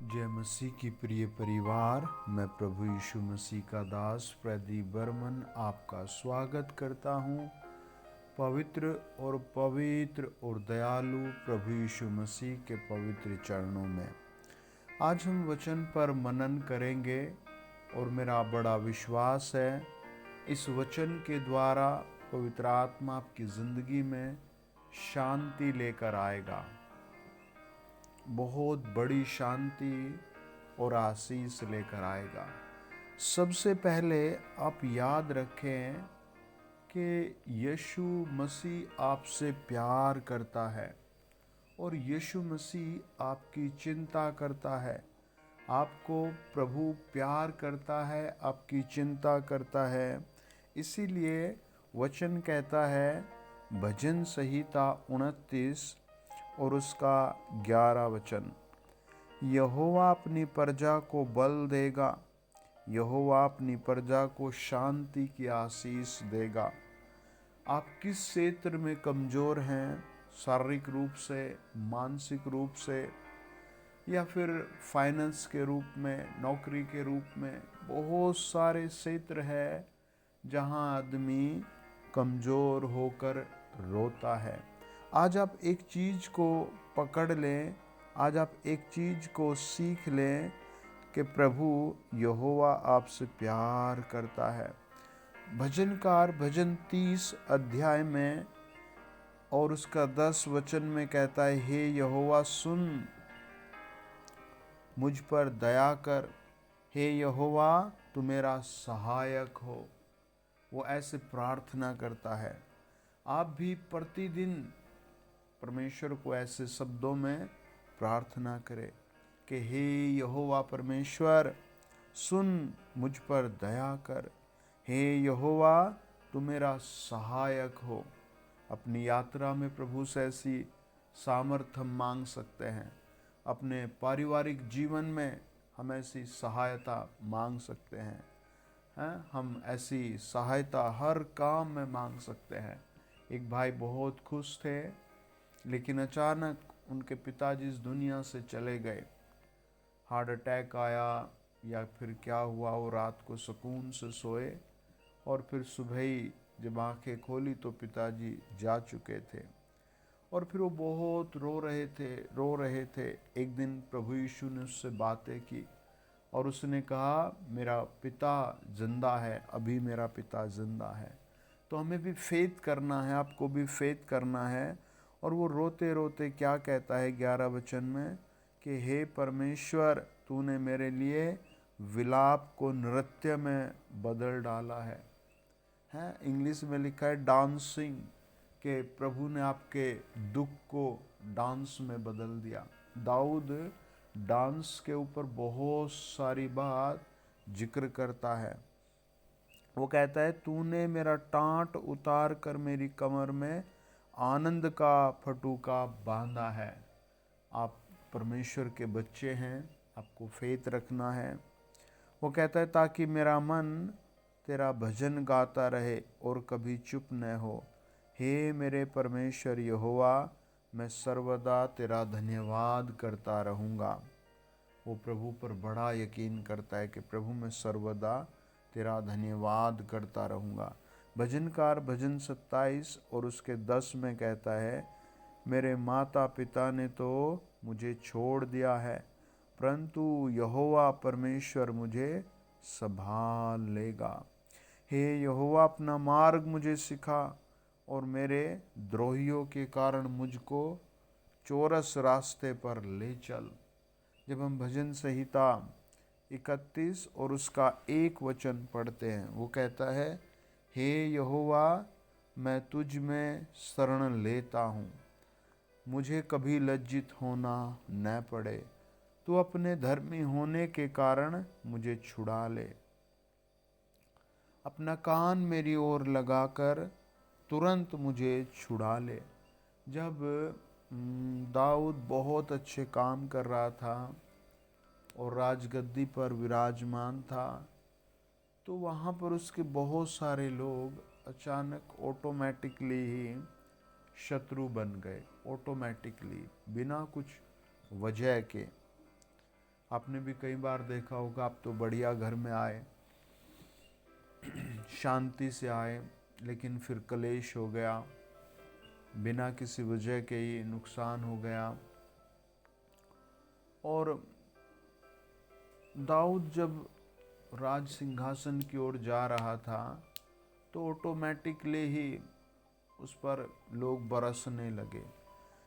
जय मसीह की प्रिय परिवार, मैं प्रभु यीशु मसीह का दास प्रदीप बर्मन आपका स्वागत करता हूँ। पवित्र और दयालु प्रभु यीशु मसीह के पवित्र चरणों में आज हम वचन पर मनन करेंगे और मेरा बड़ा विश्वास है इस वचन के द्वारा पवित्र आत्मा आपकी ज़िंदगी में शांति लेकर आएगा, बहुत बड़ी शांति और आशीष लेकर आएगा। सबसे पहले आप याद रखें कि यीशु मसीह आपसे प्यार करता है और यीशु मसीह आपकी चिंता करता है। आपको प्रभु प्यार करता है, आपकी चिंता करता है। इसीलिए वचन कहता है, भजन संहिता 29 और उसका 11 वचन, यहोवा अपनी प्रजा को बल देगा, यहोवा अपनी प्रजा को शांति की आशीष देगा। आप किस क्षेत्र में कमज़ोर हैं, शारीरिक रूप से, मानसिक रूप से, या फिर फाइनेंस के रूप में, नौकरी के रूप में, बहुत सारे क्षेत्र है जहां आदमी कमज़ोर होकर रोता है। आज आप एक चीज़ को पकड़ लें, आज आप एक चीज़ को सीख लें कि प्रभु यहोवा आपसे प्यार करता है। भजनकार भजन 30 अध्याय में और उसका 10 वचन में कहता है, हे यहोवा सुन, मुझ पर दया कर, हे यहोवा तू मेरा सहायक हो। वो ऐसे प्रार्थना करता है। आप भी प्रतिदिन परमेश्वर को ऐसे शब्दों में प्रार्थना करें कि हे यहोवा परमेश्वर सुन, मुझ पर दया कर, हे यहोवा तू मेरा सहायक हो। अपनी यात्रा में प्रभु से ऐसी सामर्थ्य हम मांग सकते हैं। अपने पारिवारिक जीवन में हम ऐसी सहायता मांग सकते हैं। हम ऐसी सहायता हर काम में मांग सकते हैं। एक भाई बहुत खुश थे, लेकिन अचानक उनके पिताजी इस दुनिया से चले गए। हार्ट अटैक आया या फिर क्या हुआ, वो रात को सुकून से सोए और फिर सुबह ही जब आंखें खोली तो पिताजी जा चुके थे। और फिर वो बहुत रो रहे थे। एक दिन प्रभु यीशु ने उससे बातें की और उसने कहा, मेरा पिता जिंदा है, अभी मेरा पिता जिंदा है। तो हमें भी फेथ करना है, आपको भी फेथ करना है। और वो रोते रोते क्या कहता है 11 वचन में कि हे परमेश्वर तूने मेरे लिए विलाप को नृत्य में बदल डाला है। इंग्लिश में लिखा है डांसिंग, कि प्रभु ने आपके दुख को डांस में बदल दिया। दाऊद डांस के ऊपर बहुत सारी बात जिक्र करता है। वो कहता है, तूने मेरा टांट उतार कर मेरी कमर में आनंद का फटूका बांधा है। आप परमेश्वर के बच्चे हैं, आपको फेथ रखना है। वो कहता है, ताकि मेरा मन तेरा भजन गाता रहे और कभी चुप न हो। हे मेरे परमेश्वर यहोवा, मैं सर्वदा तेरा धन्यवाद करता रहूँगा। वो प्रभु पर बड़ा यकीन करता है कि प्रभु मैं सर्वदा तेरा धन्यवाद करता रहूँगा। भजनकार भजन 27 और उसके 10 में कहता है, मेरे माता पिता ने तो मुझे छोड़ दिया है, परंतु यहोवा परमेश्वर मुझे संभाल लेगा। हे यहोवा अपना मार्ग मुझे सिखा और मेरे द्रोहियों के कारण मुझको चौरस रास्ते पर ले चल। जब हम भजन संहिता 31 और उसका 1 वचन पढ़ते हैं, वो कहता है, हे यहोवा मैं तुझ में शरण लेता हूँ, मुझे कभी लज्जित होना न पड़े। तू अपने धर्मी होने के कारण मुझे छुड़ा ले। अपना कान मेरी ओर लगाकर तुरंत मुझे छुड़ा ले। जब दाऊद बहुत अच्छे काम कर रहा था और राजगद्दी पर विराजमान था, तो वहाँ पर उसके बहुत सारे लोग अचानक ऑटोमेटिकली ही शत्रु बन गए, ऑटोमेटिकली, बिना कुछ वजह के। आपने भी कई बार देखा होगा, आप तो बढ़िया घर में आए, शांति से आए, लेकिन फिर कलेश हो गया, बिना किसी वजह के ही नुकसान हो गया। और दाऊद जब राज सिंहासन की ओर जा रहा था तो ऑटोमेटिकली ही उस पर लोग बरसने लगे,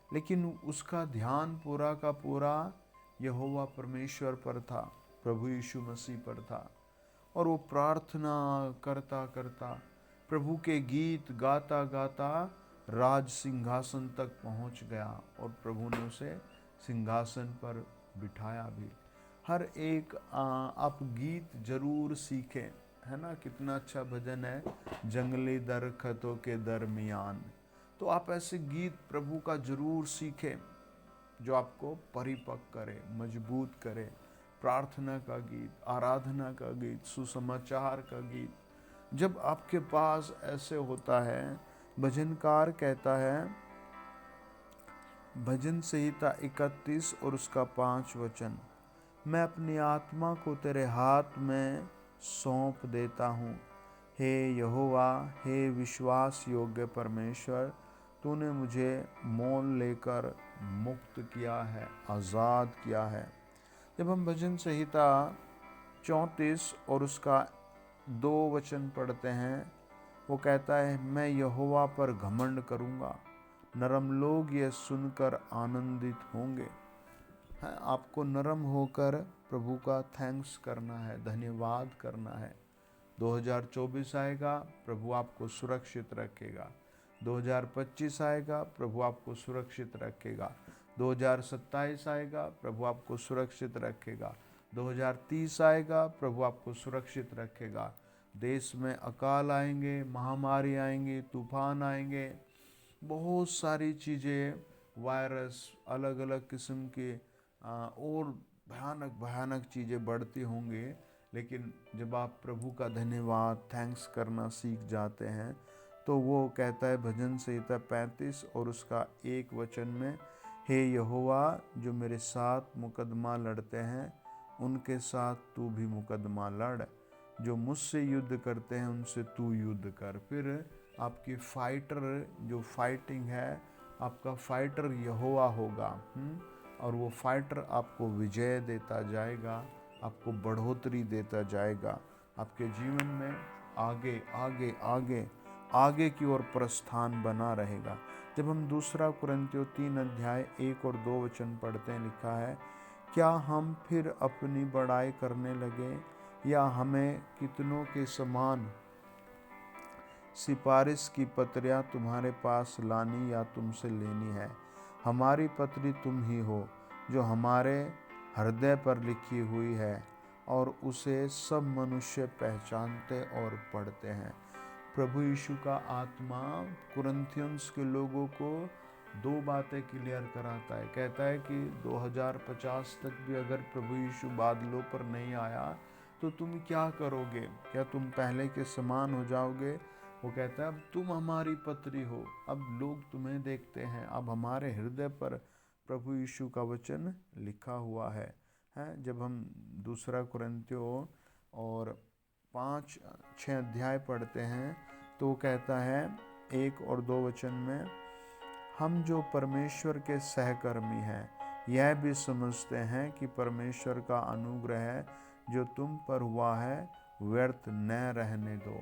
लेकिन उसका ध्यान पूरा का पूरा यहोवा परमेश्वर पर था, प्रभु यीशु मसीह पर था। और वो प्रार्थना करता करता, प्रभु के गीत गाता गाता राज सिंहासन तक पहुंच गया और प्रभु ने उसे सिंहासन पर बिठाया भी। हर एक आप गीत जरूर सीखें, है ना। कितना अच्छा भजन है, जंगली दरख्तों के दरमियान। तो आप ऐसे गीत प्रभु का जरूर सीखें जो आपको परिपक्व करे, मजबूत करे। प्रार्थना का गीत, आराधना का गीत, सुसमाचार का गीत। जब आपके पास ऐसे होता है, भजनकार कहता है, भजन संहिता 31 और उसका 5 वचन, मैं अपनी आत्मा को तेरे हाथ में सौंप देता हूँ। हे यहोवा, हे विश्वास योग्य परमेश्वर, तूने मुझे मोल लेकर मुक्त किया है, आज़ाद किया है। जब हम भजन संहिता 34 और उसका 2 वचन पढ़ते हैं, वो कहता है, मैं यहोवा पर घमंड करूँगा, नरम लोग यह सुनकर आनंदित होंगे। है, आपको नरम होकर प्रभु का थैंक्स करना है, धन्यवाद करना है। 2024 आएगा, प्रभु आपको सुरक्षित रखेगा। 2025 आएगा, प्रभु आपको सुरक्षित रखेगा। 2027 आएगा, प्रभु आपको सुरक्षित रखेगा। 2030 आएगा, प्रभु आपको सुरक्षित रखेगा। देश में अकाल आएंगे, महामारी आएंगी, तूफान आएंगे, बहुत सारी चीज़ें, वायरस, अलग अलग किस्म के और भयानक भयानक चीज़ें बढ़ती होंगी। लेकिन जब आप प्रभु का धन्यवाद, थैंक्स करना सीख जाते हैं, तो वो कहता है भजन संहिता 35 और उसका 1 वचन में, हे यहोवा, जो मेरे साथ मुकदमा लड़ते हैं उनके साथ तू भी मुकदमा लड़, जो मुझसे युद्ध करते हैं उनसे तू युद्ध कर। फिर आपकी फाइटर, जो फाइटिंग है, आपका फाइटर यहोवा होगा। और वो फाइटर आपको विजय देता जाएगा, आपको बढ़ोतरी देता जाएगा, आपके जीवन में आगे आगे आगे आगे की ओर प्रस्थान बना रहेगा। जब हम 2 कुरिन्थियों 3 अध्याय 1 और 2 वचन पढ़ते हैं, लिखा है, क्या हम फिर अपनी बड़ाई करने लगे, या हमें कितनों के समान सिफारिश की पत्रियां तुम्हारे पास लानी या तुमसे लेनी है? हमारी पत्री तुम ही हो, जो हमारे हृदय पर लिखी हुई है और उसे सब मनुष्य पहचानते और पढ़ते हैं। प्रभु यीशु का आत्मा कुरिन्थियंस के लोगों को 2 बातें क्लियर कराता है। कहता है कि 2050 तक भी अगर प्रभु यीशु बादलों पर नहीं आया तो तुम क्या करोगे? क्या तुम पहले के समान हो जाओगे? वो कहता है, अब तुम हमारी पत्री हो, अब लोग तुम्हें देखते हैं, अब हमारे हृदय पर प्रभु यीशु का वचन लिखा हुआ है। जब हम 2 कुरिन्थियों और 5-6 अध्याय पढ़ते हैं तो कहता है 1 और 2 वचन में, हम जो परमेश्वर के सहकर्मी हैं यह भी समझते हैं कि परमेश्वर का अनुग्रह जो तुम पर हुआ है व्यर्थ न रहने दो,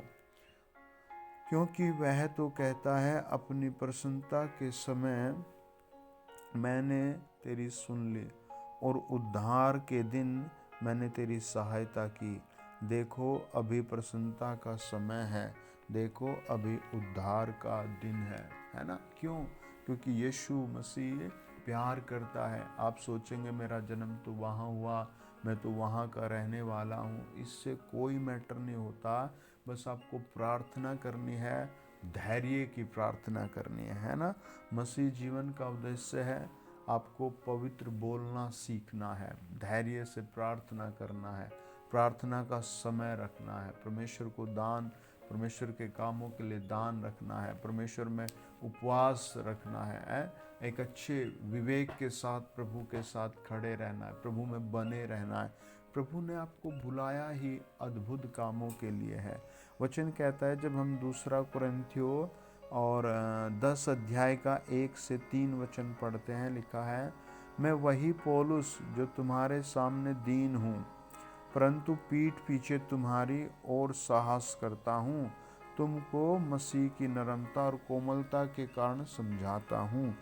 क्योंकि वह तो कहता है, अपनी प्रसन्नता के समय मैंने तेरी सुन ली और उद्धार के दिन मैंने तेरी सहायता की। देखो अभी प्रसन्नता का समय है, देखो अभी उद्धार का दिन है ना। क्यों? क्योंकि यीशु मसीह प्यार करता है। आप सोचेंगे मेरा जन्म तो वहाँ हुआ, मैं तो वहाँ का रहने वाला हूँ, इससे कोई मैटर नहीं होता। बस आपको प्रार्थना करनी है, धैर्य की प्रार्थना करनी है ना। मसीह जीवन का उद्देश्य है आपको पवित्र बोलना सीखना है, धैर्य से प्रार्थना करना है, प्रार्थना का समय रखना है, परमेश्वर को दान, परमेश्वर के कामों के लिए दान रखना है, परमेश्वर में उपवास रखना है। एक अच्छे विवेक के साथ प्रभु के साथ खड़े रहना है, प्रभु में बने रहना है। प्रभु ने आपको बुलाया ही अद्भुत कामों के लिए है। वचन कहता है, जब हम दूसरा कुरिन्थियों और 10 अध्याय का 1 से 3 वचन पढ़ते हैं, लिखा है, मैं वही पौलुस जो तुम्हारे सामने दीन हूँ, परंतु पीठ पीछे तुम्हारी ओर साहस करता हूँ, तुमको मसीह की नरमता और कोमलता के कारण समझाता हूँ।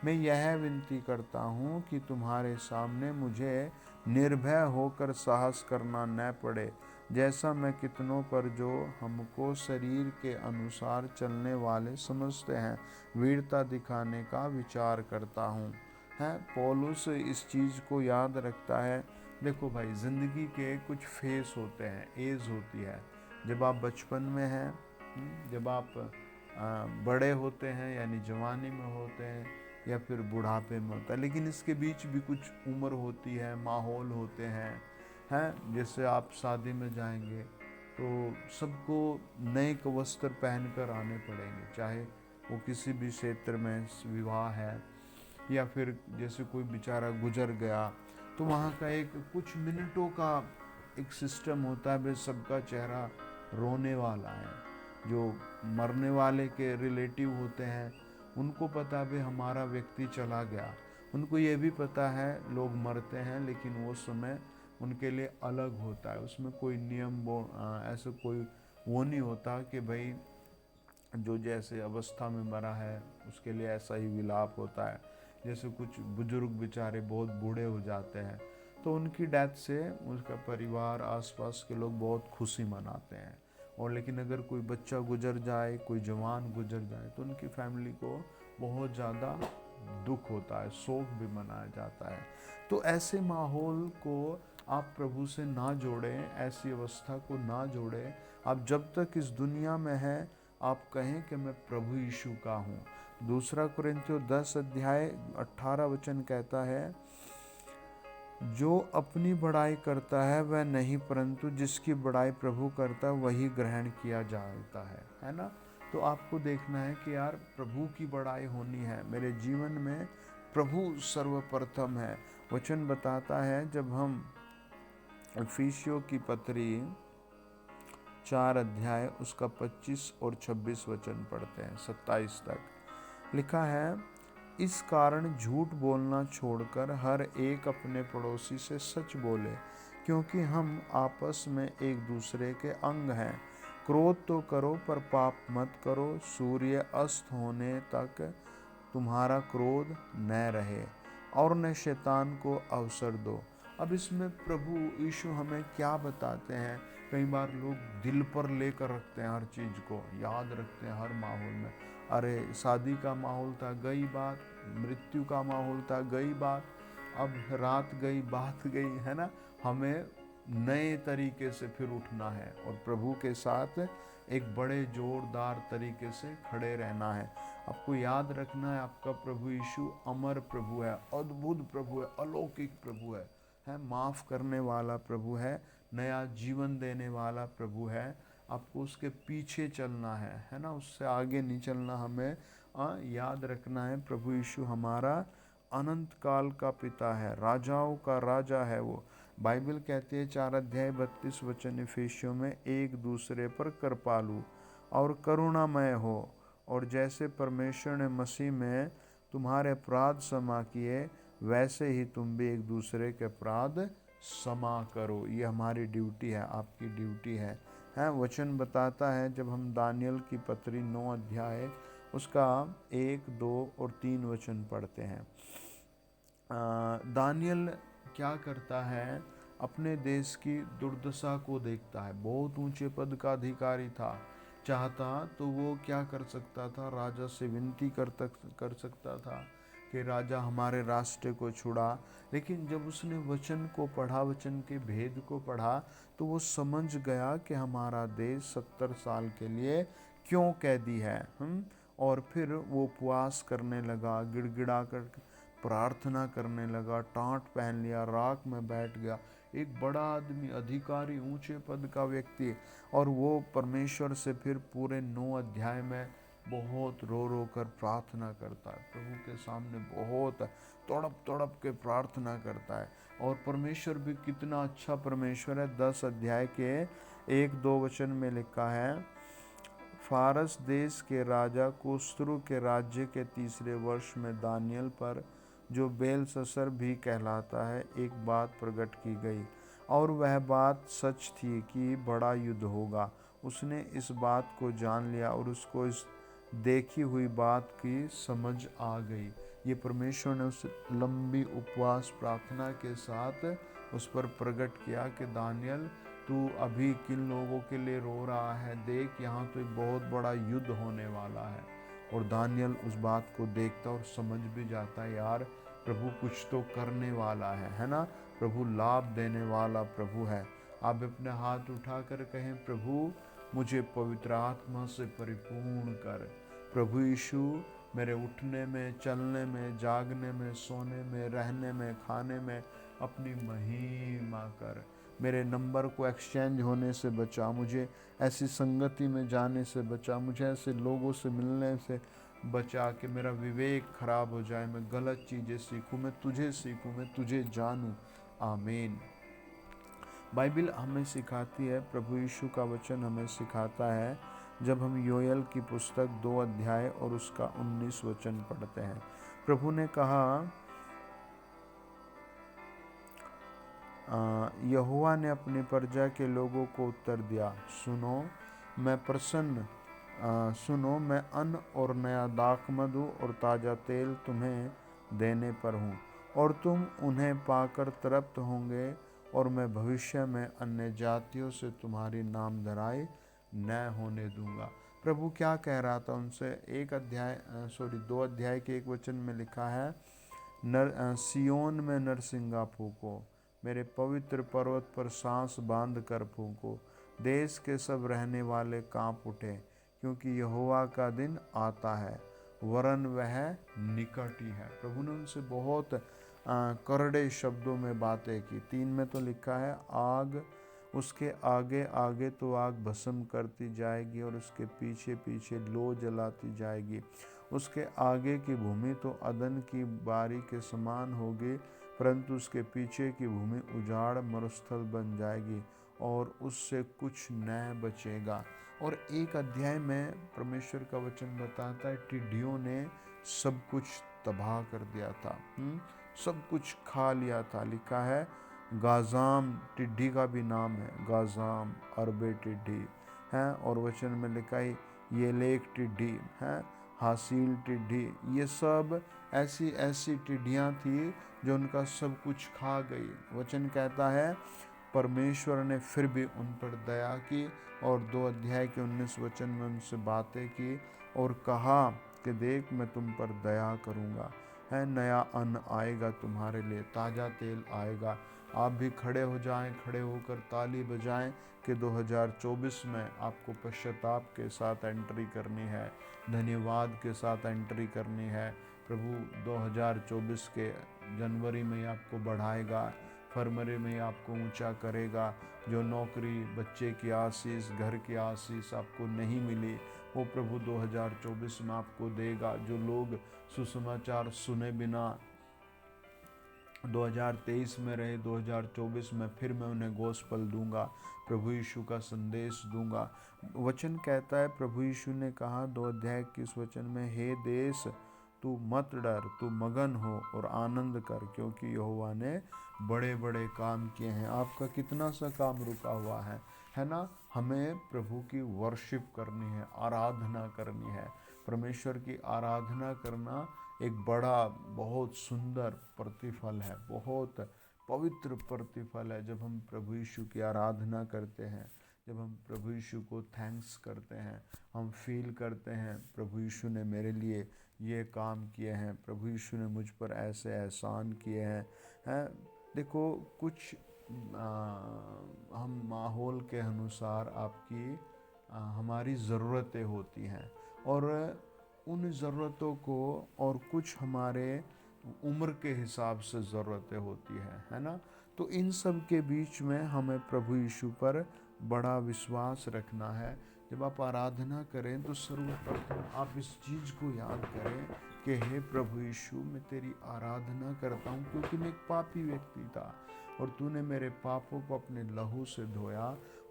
मैं यह विनती करता हूँ कि तुम्हारे सामने मुझे निर्भय होकर साहस करना न पड़े, जैसा मैं कितनों पर जो हमको शरीर के अनुसार चलने वाले समझते हैं वीरता दिखाने का विचार करता हूँ। है पौलुस इस चीज़ को याद रखता है। देखो भाई, ज़िंदगी के कुछ फेस होते हैं, एज होती है। जब आप बचपन में हैं, जब आप बड़े होते हैं यानी जवानी में होते हैं, या फिर बुढ़ापे में होता है। लेकिन इसके बीच भी कुछ उम्र होती है, माहौल होते हैं। जैसे आप शादी में जाएंगे तो सबको नए वस्त्र पहनकर आने पड़ेंगे, चाहे वो किसी भी क्षेत्र में विवाह है, या फिर जैसे कोई बेचारा गुजर गया तो वहाँ का एक कुछ मिनटों का एक सिस्टम होता है, भाई सबका चेहरा रोने वाला है। जो मरने वाले के रिलेटिव होते हैं उनको पता है भाई हमारा व्यक्ति चला गया, उनको ये भी पता है लोग मरते हैं, लेकिन वो समय उनके लिए अलग होता है। उसमें कोई नियम ऐसा कोई वो नहीं होता कि भाई जो जैसे अवस्था में मरा है उसके लिए ऐसा ही विलाप होता है। जैसे कुछ बुजुर्ग बेचारे बहुत बूढ़े हो जाते हैं तो उनकी डेथ से उसका परिवार, आसपास के लोग बहुत खुशी मनाते हैं। और लेकिन अगर कोई बच्चा गुजर जाए, कोई जवान गुजर जाए, तो उनकी फैमिली को बहुत ज़्यादा दुख होता है, शोक भी मनाया जाता है। तो ऐसे माहौल को आप प्रभु से ना जोड़ें, ऐसी अवस्था को ना जोड़ें। आप जब तक इस दुनिया में हैं, आप कहें कि मैं प्रभु यीशु का हूँ। दूसरा कुरिन्थियों 10 अध्याय 18 वचन कहता है, जो अपनी बड़ाई करता है वह नहीं, परंतु जिसकी बड़ाई प्रभु करता है वही ग्रहण किया जाता है ना। तो आपको देखना है कि यार प्रभु की बड़ाई होनी है, मेरे जीवन में प्रभु सर्वप्रथम है। वचन बताता है, जब हम इफिसियों की पत्री 4 अध्याय उसका 25 और 26 वचन पढ़ते हैं, 27 तक लिखा है, इस कारण झूठ बोलना छोड़कर हर एक अपने पड़ोसी से सच बोले, क्योंकि हम आपस में एक दूसरे के अंग हैं। क्रोध तो करो पर पाप मत करो, सूर्य अस्त होने तक तुम्हारा क्रोध न रहे और न शैतान को अवसर दो। अब इसमें प्रभु यीशु हमें क्या बताते हैं? कई बार लोग दिल पर लेकर रखते हैं, हर चीज़ को याद रखते हैं हर माहौल में। अरे शादी का माहौल था, गई बात, मृत्यु का माहौल था, गई बात, अब रात गई, बात गई, है ना। हमें नए तरीके से फिर उठना है और प्रभु के साथ एक बड़े जोरदार तरीके से खड़े रहना है। आपको याद रखना है, आपका प्रभु यीशु अमर प्रभु है, अद्भुत प्रभु है, अलौकिक प्रभु है माफ़ करने वाला प्रभु है, नया जीवन देने वाला प्रभु है। आपको उसके पीछे चलना है ना, उससे आगे नहीं चलना। हमें याद रखना है, प्रभु यीशु हमारा अनंत काल का पिता है, राजाओं का राजा है वो। बाइबल कहती है 4 अध्याय 32 वचन इफिसियों में, एक दूसरे पर कृपालु और करुणामय हो, और जैसे परमेश्वर ने मसीह में तुम्हारे अपराध क्षमा किए, वैसे ही तुम भी एक दूसरे के अपराध क्षमा करो। ये हमारी ड्यूटी है, आपकी ड्यूटी है। वचन बताता है, जब हम दानियल की पत्री 9 अध्याय उसका 1, 2 और 3 वचन पढ़ते हैं। दानियल क्या करता है? अपने देश की दुर्दशा को देखता है। बहुत ऊंचे पद का अधिकारी था, चाहता तो वो क्या कर सकता था? राजा से विनती कर सकता था कि राजा हमारे राष्ट्र को छुड़ा। लेकिन जब उसने वचन को पढ़ा, वचन के भेद को पढ़ा, तो वो समझ गया कि हमारा देश 70 साल के लिए क्यों कैदी है। और फिर वो उपवास करने लगा, गिड़गिड़ा कर प्रार्थना करने लगा, टाट पहन लिया, राख में बैठ गया। एक बड़ा आदमी, अधिकारी, ऊंचे पद का व्यक्ति, और वो परमेश्वर से फिर पूरे 9 अध्याय में बहुत रो रो कर प्रार्थना करता है, प्रभु के सामने बहुत तड़प तड़प के प्रार्थना करता है। और परमेश्वर भी कितना अच्छा परमेश्वर है। 10 अध्याय के 1-2 वचन में लिखा है, फारस देश के राजा कुस्रू के राज्य के 3रे वर्ष में दानियल पर, जो बेलशस्सर भी कहलाता है, एक बात प्रकट की गई, और वह बात सच थी कि बड़ा युद्ध होगा। उसने इस बात को जान लिया और उसको इस देखी हुई बात की समझ आ गई। ये परमेश्वर ने उस लंबी उपवास प्रार्थना के साथ उस पर प्रकट किया कि दानियल, तू अभी किन लोगों के लिए रो रहा है, देख यहाँ तो एक बहुत बड़ा युद्ध होने वाला है। और दानियल उस बात को देखता और समझ भी जाता है, यार प्रभु कुछ तो करने वाला है ना, प्रभु लाभ देने वाला प्रभु है। आप अपने हाथ उठाकर कहें, प्रभु मुझे पवित्र आत्मा से परिपूर्ण कर। प्रभु यीशु, मेरे उठने में, चलने में, जागने में, सोने में, रहने में, खाने में अपनी महिमा कर। मेरे नंबर को एक्सचेंज होने से बचा, मुझे ऐसी संगति में जाने से बचा, मुझे ऐसे लोगों से मिलने से बचा कि मेरा विवेक खराब हो जाए, मैं गलत चीज़ें सीखूं, मैं तुझे सीखूं, मैं तुझे जानूं। आमीन। बाइबल हमें सिखाती है, प्रभु यीशु का वचन हमें सिखाता है, जब हम योएल की पुस्तक 2 अध्याय और उसका 19 वचन पढ़ते हैं। प्रभु ने कहा, यहोवा ने अपनी प्रजा के लोगों को उत्तर दिया, सुनो मैं अन्न और नया दाखमधु और ताज़ा तेल तुम्हें देने पर हूँ, और तुम उन्हें पाकर तृप्त होंगे, और मैं भविष्य में अन्य जातियों से तुम्हारी नामधराई न होने दूंगा। प्रभु क्या कह रहा था उनसे? 2 अध्याय के 1 वचन में लिखा है, सियोन में नरसिंगा फूको, मेरे पवित्र पर्वत पर सांस बांध कर फूको, देश के सब रहने वाले कांप उठे, क्योंकि यहोवा का दिन आता है, वरन वह निकट ही है। प्रभु ने उनसे बहुत करड़े शब्दों में बातें की। 3 में तो लिखा है, आग उसके आगे आगे तो आग भस्म करती जाएगी, और उसके पीछे पीछे लो जलाती जाएगी। उसके आगे की भूमि तो अदन की बारी के समान होगी, परंतु उसके पीछे की भूमि उजाड़ मरुस्थल बन जाएगी, और उससे कुछ न बचेगा। और 1 अध्याय में परमेश्वर का वचन बताता है, टिड्डियों ने सब कुछ तबाह कर दिया था, सब कुछ खा लिया था। लिखा है, गाजाम टिड्डी का भी नाम है, गाजाम अरबे टिड्डी है, और वचन में लिखा है ये लेक टिड्डी है, हासील टिड्डी, ये सब ऐसी ऐसी टिड्डियाँ थी जो उनका सब कुछ खा गई। वचन कहता है, परमेश्वर ने फिर भी उन पर दया की, और 2 अध्याय के 19 वचन में उनसे बातें की, और कहा कि देख मैं तुम पर दया करूँगा, है नया अन्न आएगा तुम्हारे लिए, ताज़ा तेल आएगा। आप भी खड़े हो जाएं, खड़े होकर ताली बजाएं कि 2024 में आपको पश्चाताप के साथ एंट्री करनी है, धन्यवाद के साथ एंट्री करनी है। प्रभु 2024 के जनवरी में आपको बढ़ाएगा, फरवरी में आपको ऊंचा करेगा। जो नौकरी, बच्चे की आशीष, घर की आशीष आपको नहीं मिली, वो प्रभु 2024 में आपको देगा। जो लोग सुसमाचार सुने बिना 2023 में रहे, 2024 में फिर मैं उन्हें गोस्पल दूंगा, प्रभु यीशु का संदेश दूंगा। वचन कहता है, प्रभु यीशु ने कहा 2 अध्याय के इस वचन में, हे देश तू मत डर, तू मगन हो और आनंद कर, क्योंकि यहोवा ने बड़े बड़े काम किए हैं। आपका कितना सा काम रुका हुआ है ना? हमें प्रभु की वर्शिप करनी है, आराधना करनी है। परमेश्वर की आराधना करना एक बड़ा, बहुत सुंदर प्रतिफल है, बहुत पवित्र प्रतिफल है। जब हम प्रभु यीशु की आराधना करते हैं, जब हम प्रभु यीशु को थैंक्स करते हैं, हम फील करते हैं प्रभु यीशु ने मेरे लिए ये काम किए हैं, प्रभु यीशु ने मुझ पर ऐसे एहसान किए हैं। देखो, कुछ हम माहौल के अनुसार हमारी ज़रूरतें होती हैं, और उन ज़रूरतों को, और कुछ हमारे उम्र के हिसाब से ज़रूरतें होती है ना? तो इन सब के बीच में हमें प्रभु यीशु पर बड़ा विश्वास रखना है। जब आप आराधना करें तो सर्वप्रथम आप इस चीज़ को याद करें कि हे प्रभु यीशु, मैं तेरी आराधना करता हूँ क्योंकि मैं एक पापी व्यक्ति था और तूने मेरे पापों को अपने लहू से धोया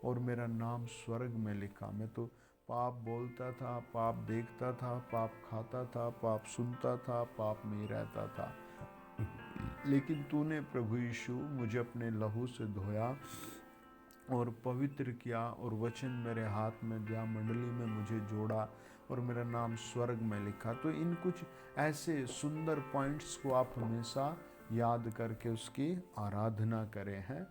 और मेरा नाम स्वर्ग में लिखा। मैं तो पाप बोलता था, पाप देखता था, पाप खाता था, पाप सुनता था, पाप में ही रहता था, लेकिन तूने प्रभु यीशु मुझे अपने लहू से धोया और पवित्र किया और वचन मेरे हाथ में दिया, मंडली में मुझे जोड़ा और मेरा नाम स्वर्ग में लिखा। तो इन कुछ ऐसे सुंदर पॉइंट्स को आप हमेशा याद करके उसकी आराधना करें हैं।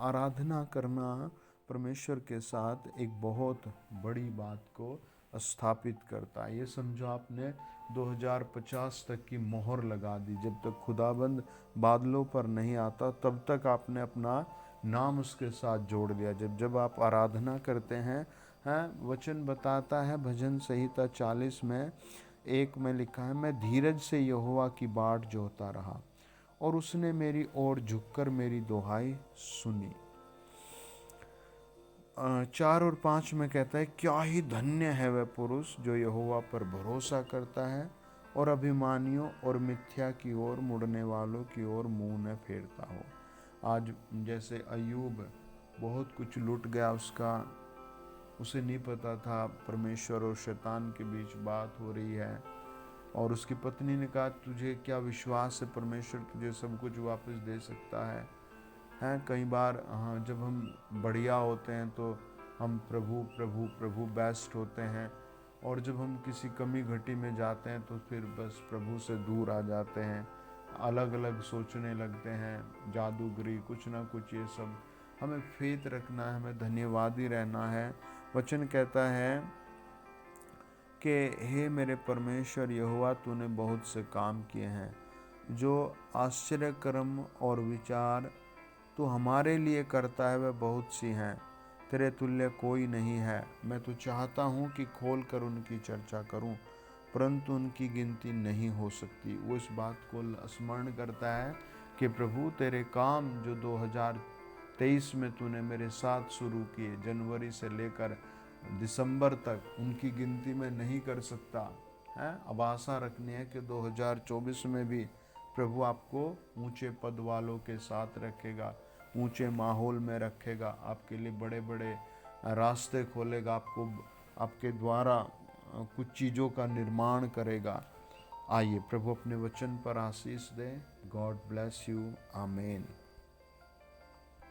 आराधना करना परमेश्वर के साथ एक बहुत बड़ी बात को स्थापित करता है। ये समझो आपने 2050 तक की मोहर लगा दी। जब तक खुदाबंद बादलों पर नहीं आता तब तक आपने अपना नाम उसके साथ जोड़ दिया। जब आप आराधना करते हैं, वचन बताता है भजन संहिता 40 में 1 में लिखा है, मैं धीरज से यहोवा की बाट जोहता रहा और उसने मेरी ओर झुककर मेरी दुहाई सुनी। 4 और 5 में कहता है, क्या ही धन्य है वह पुरुष जो यहोवा पर भरोसा करता है और अभिमानियों और मिथ्या की ओर मुड़ने वालों की ओर मुंह न फेरता हो। आज जैसे अय्यूब, बहुत कुछ लुट गया उसका, उसे नहीं पता था परमेश्वर और शैतान के बीच बात हो रही है, और उसकी पत्नी ने कहा, तुझे क्या विश्वास है परमेश्वर तुझे सब कुछ वापस दे सकता है। कई बार हाँ, जब हम बढ़िया होते हैं तो हम प्रभु प्रभु प्रभु बेस्ट होते हैं, और जब हम किसी कमी घटी में जाते हैं तो फिर बस प्रभु से दूर आ जाते हैं, अलग अलग सोचने लगते हैं, जादूगरी कुछ ना कुछ। ये सब हमें फेथ रखना है, हमें धन्यवादी रहना है। वचन कहता है कि हे मेरे परमेश्वर यहोवा, तूने बहुत से काम किए हैं, जो आश्चर्य कर्म और विचार तू हमारे लिए करता है वह बहुत सी हैं, तेरे तुल्य कोई नहीं है। मैं तो चाहता हूँ कि खोल कर उनकी चर्चा करूँ, परंतु उनकी गिनती नहीं हो सकती। वो इस बात को स्मरण करता है कि प्रभु तेरे काम जो 2023 में तूने मेरे साथ शुरू किए, जनवरी से लेकर दिसंबर तक, उनकी गिनती में नहीं कर सकता है। अब आशा रखनी है कि 2024 में भी प्रभु आपको ऊंचे पद वालों के साथ रखेगा, ऊंचे माहौल में रखेगा, आपके लिए बड़े बड़े रास्ते खोलेगा, आपको आपके द्वारा कुछ चीज़ों का निर्माण करेगा। आइए प्रभु अपने वचन पर आशीष दें। God bless you. आमीन।